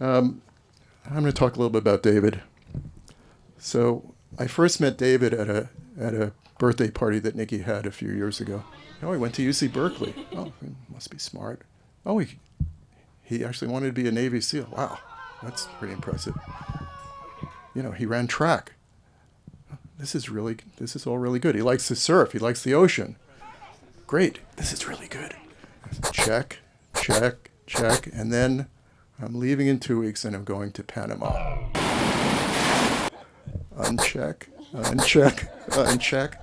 I'm going to talk a little bit about David. So I first met David at a birthday party that Nikki had a few years ago. Oh, he went to UC Berkeley. Oh, he must be smart. Oh, he actually wanted to be a Navy SEAL. Wow, that's pretty impressive. You know, he ran track. This is all really good. He likes to surf. He likes the ocean. Great. This is really good. Check, check, check. And then I'm leaving in 2 weeks and I'm going to Panama. Uncheck, uncheck, uncheck.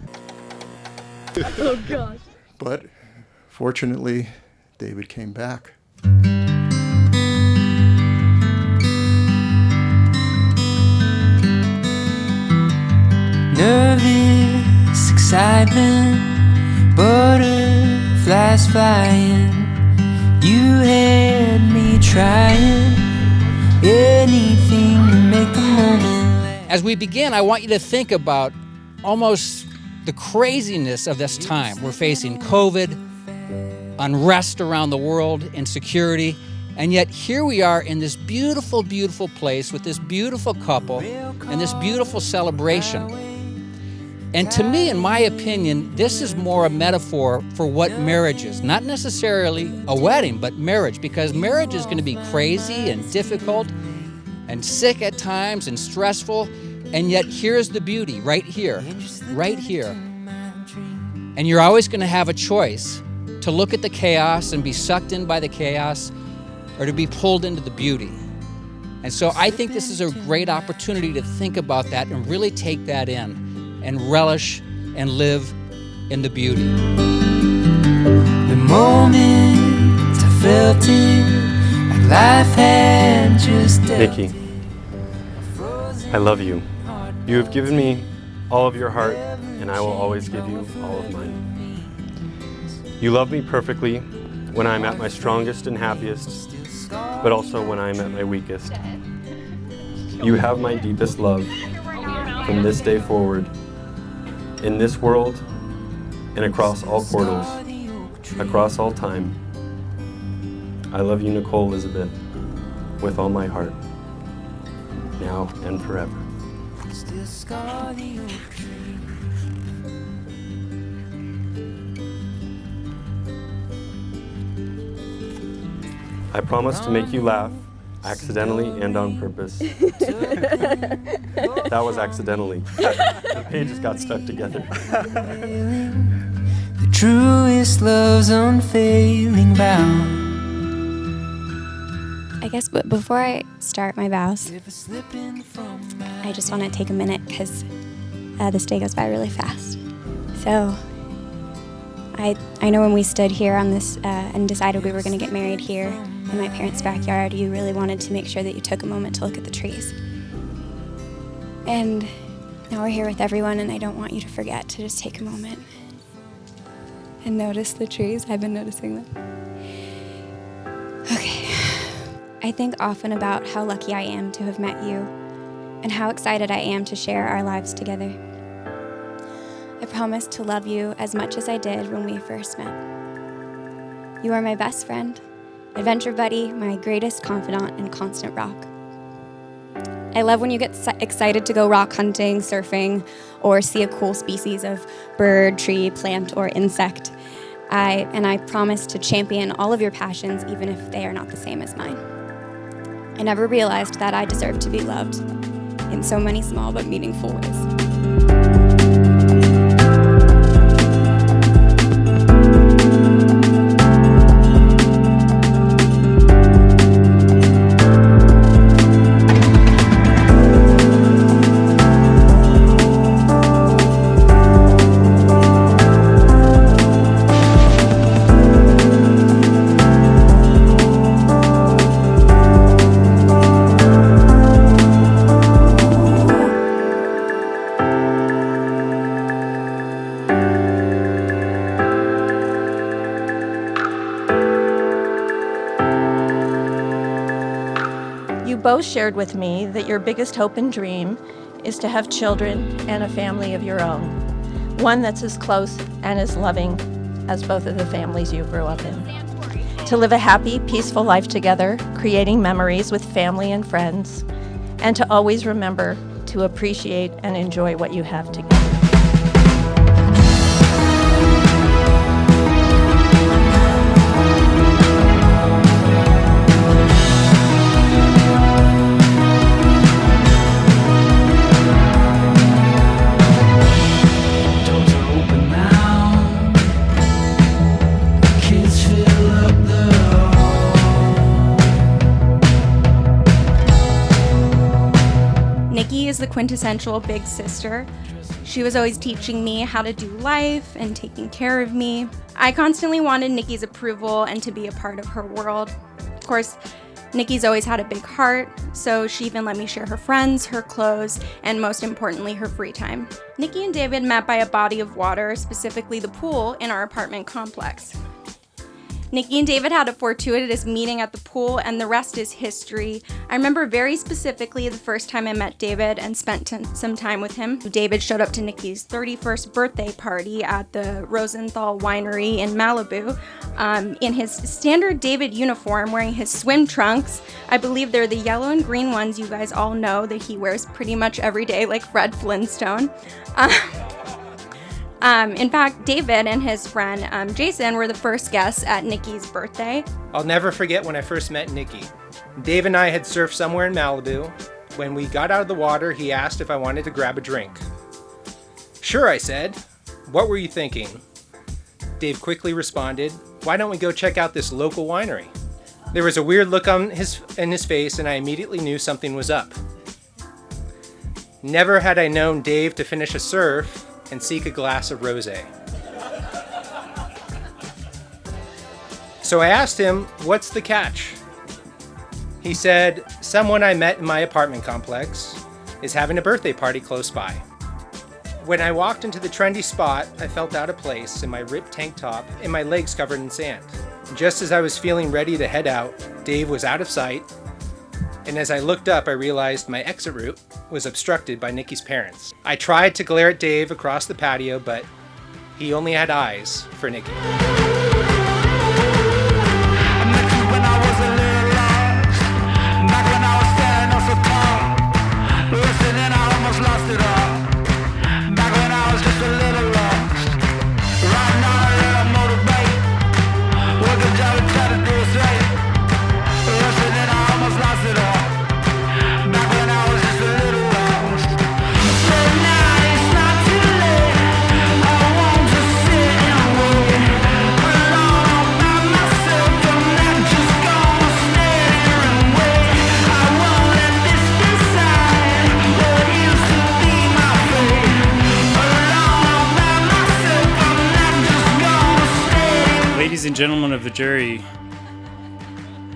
Oh, gosh. But fortunately, David came back. Nervous excitement, butterflies flying. You had me trying anything to make the moment last. As we begin, I want you to think about almost the craziness of this time. We're facing COVID, unrest around the world, insecurity, and yet here we are in this beautiful, beautiful place with this beautiful couple and this beautiful celebration. And to me, in my opinion, this is more a metaphor for what marriage is. Not necessarily a wedding, but marriage, because marriage is going to be crazy and difficult and sick at times and stressful. And yet here's the beauty, right here, right here. And you're always going to have a choice to look at the chaos and be sucked in by the chaos, or to be pulled into the beauty. And so I think this is a great opportunity to think about that and really take that in and relish and live in the beauty. The moment I felt it, like life had just Nikki, I love you. You have given me all of your heart, and I will always give you all of mine. You love me perfectly when I'm at my strongest and happiest, but also when I'm at my weakest. You have my deepest love from this day forward, in this world and across all portals, across all time. I love you, Nicole Elizabeth, with all my heart, now and forever. I promise to make you laugh, accidentally and on purpose. That was accidentally. The pages got stuck together. The truest love's unfailing vow. I guess before I start my vows, I just want to take a minute because this day goes by really fast. So I know when we stood here on this and decided we were going to get married here in my parents' backyard, you really wanted to make sure that you took a moment to look at the trees. And now we're here with everyone, and I don't want you to forget to just take a moment and notice the trees. I've been noticing them. Okay. I think often about how lucky I am to have met you and how excited I am to share our lives together. I promise to love you as much as I did when we first met. You are my best friend, adventure buddy, my greatest confidant, and constant rock. I love when you get excited to go rock hunting, surfing, or see a cool species of bird, tree, plant, or insect. I promise to champion all of your passions, even if they are not the same as mine. I never realized that I deserved to be loved in so many small but meaningful ways. Both shared with me that your biggest hope and dream is to have children and a family of your own, one that's as close and as loving as both of the families you grew up in. to live a happy, peaceful life together, creating memories with family and friends, and to always remember to appreciate and enjoy what you have together. Nikki is the quintessential big sister. She was always teaching me how to do life and taking care of me. I constantly wanted Nikki's approval and to be a part of her world. Of course, Nikki's always had a big heart, so she even let me share her friends, her clothes, and most importantly, her free time. Nikki and David met by a body of water, specifically the pool in our apartment complex. Nikki and David had a fortuitous meeting at the pool, and the rest is history. I remember very specifically the first time I met David and spent some time with him. David showed up to Nikki's 31st birthday party at the Rosenthal Winery in Malibu in his standard David uniform, wearing his swim trunks. I believe they're the yellow and green ones you guys all know that he wears pretty much every day, like Fred Flintstone. In fact, David and his friend Jason were the first guests at Nikki's birthday. I'll never forget when I first met Nikki. Dave and I had surfed somewhere in Malibu. When we got out of the water, he asked if I wanted to grab a drink. Sure, I said. What were you thinking? Dave quickly responded, why don't we go check out this local winery? There was a weird look in his face, and I immediately knew something was up. Never had I known Dave to finish a surf and seek a glass of rosé. So I asked him, what's the catch? He said, someone I met in my apartment complex is having a birthday party close by. When I walked into the trendy spot, I felt out of place in my ripped tank top and my legs covered in sand. Just as I was feeling ready to head out, Dave was out of sight, and as I looked up, I realized my exit route was obstructed by Nikki's parents. I tried to glare at Dave across the patio, but he only had eyes for Nikki. Ladies and gentlemen of the jury,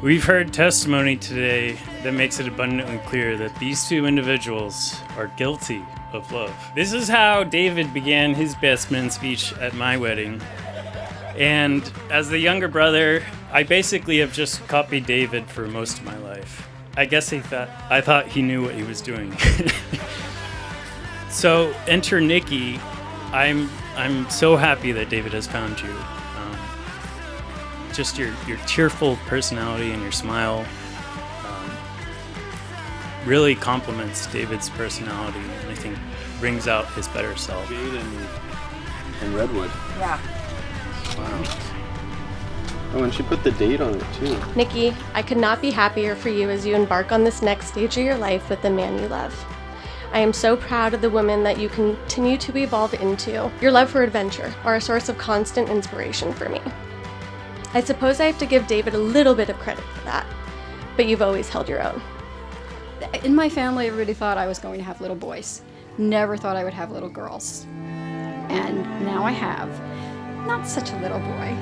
we've heard testimony today that makes it abundantly clear that these two individuals are guilty of love. This is how David began his best man speech at my wedding. And as the younger brother, I basically have just copied David for most of my life. I guess I thought he knew what he was doing. So enter Nikki. I'm so happy that David has found you. Just your cheerful personality and your smile really complements David's personality, and I think brings out his better self. Jade and Redwood. Yeah. Wow. Oh, and she put the date on it too. Nikki, I could not be happier for you as you embark on this next stage of your life with the man you love. I am so proud of the woman that you continue to evolve into. Your love for adventure are a source of constant inspiration for me. I suppose I have to give David a little bit of credit for that, but you've always held your own. In my family, everybody thought I was going to have little boys. Never thought I would have little girls. And now I have. Not such a little boy,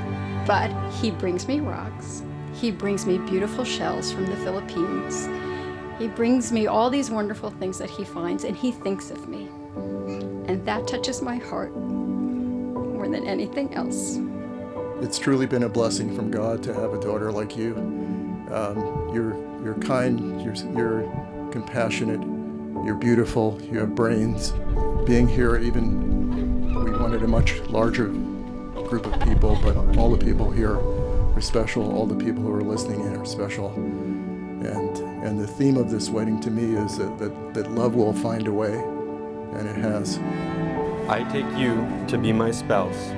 but he brings me rocks. He brings me beautiful shells from the Philippines. He brings me all these wonderful things that he finds, and he thinks of me. And that touches my heart more than anything else. It's truly been a blessing from God to have a daughter like you. You're kind, you're compassionate, you're beautiful, you have brains. Being here, even we wanted a much larger group of people, but all the people here are are special. All the people who are listening in are special. And the theme of this wedding to me is that love will find a way, and it has. I take you to be my spouse,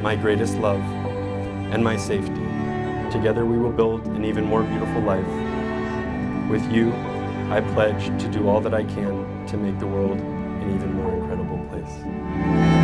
my greatest love, and my safety. Together we will build an even more beautiful life. With you, I pledge to do all that I can to make the world an even more incredible place.